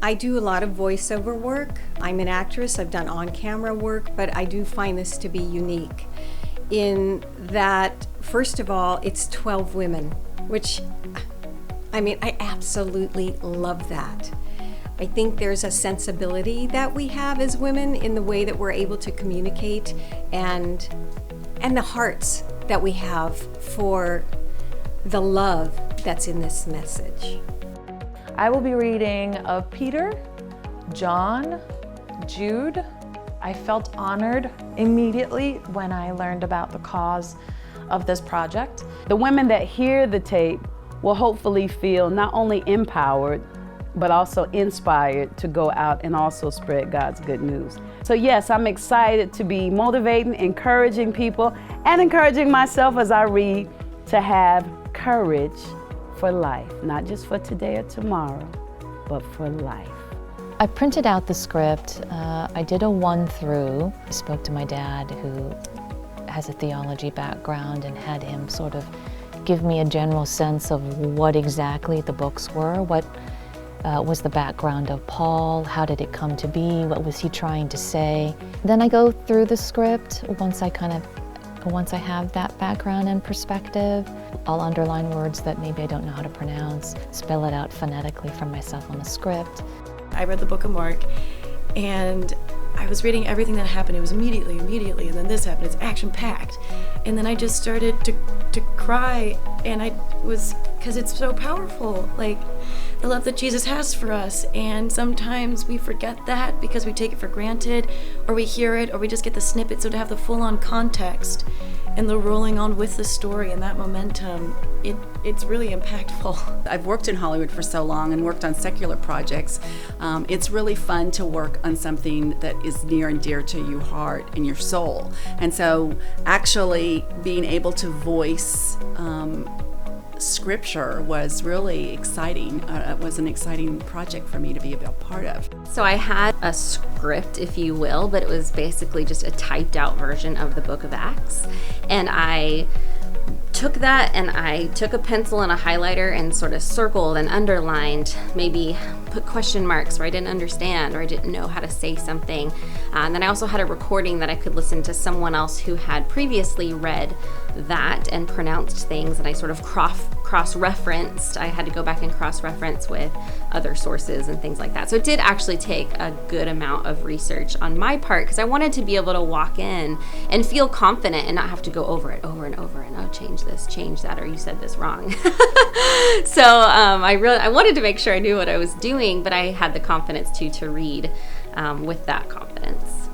I do a lot of voiceover work. I'm an actress, I've done on-camera work, but I do find this to be unique in that, first of all, it's 12 women, which, I absolutely love that. I think there's a sensibility that we have as women in the way that we're able to communicate and the hearts that we have for the love that's in this message. I will be reading of Peter, John, Jude. I felt honored immediately when I learned about the cause of this project. The women that hear the tape will hopefully feel not only empowered, but also inspired to go out and also spread God's good news. So yes, I'm excited to be motivating, encouraging people, and encouraging myself as I read to have courage for life, not just for today or tomorrow, but for life. I printed out the script. I did a 1-through. I spoke to my dad, who has a theology background, and had him sort of give me a general sense of what exactly the books were, what was the background of Paul, how did it come to be, what was he trying to say. Then I go through the script. Once I have that background and perspective, I'll underline words that maybe I don't know how to pronounce, spell it out phonetically for myself on the script. I read the book of Mark, and I was reading everything that happened. It was immediately, and then this happened. It's action-packed. And then I just started to cry, and because it's so powerful, like the love that Jesus has for us. And sometimes we forget that because we take it for granted, or we hear it, or we just get the snippet. So to have the full-on context and the rolling on with the story and that momentum, it's really impactful. I've worked in Hollywood for so long and worked on secular projects. It's really fun to work on something that is near and dear to your heart and your soul. And so actually being able to voice scripture was really exciting. It was an exciting project for me to be a part of. So I had a script, if you will, but it was basically just a typed out version of the Book of Acts. And I took that and I took a pencil and a highlighter and sort of circled and underlined, maybe put question marks where I didn't understand or I didn't know how to say something. And then I also had a recording that I could listen to someone else who had previously read that and pronounced things, and I sort of cross-referenced. I had to go back and cross-reference with other sources and things like that. So it did actually take a good amount of research on my part, because I wanted to be able to walk in and feel confident and not have to go over it over and over and, oh, change this, change that, or you said this wrong. So I wanted to make sure I knew what I was doing, but I had the confidence to read with that confidence.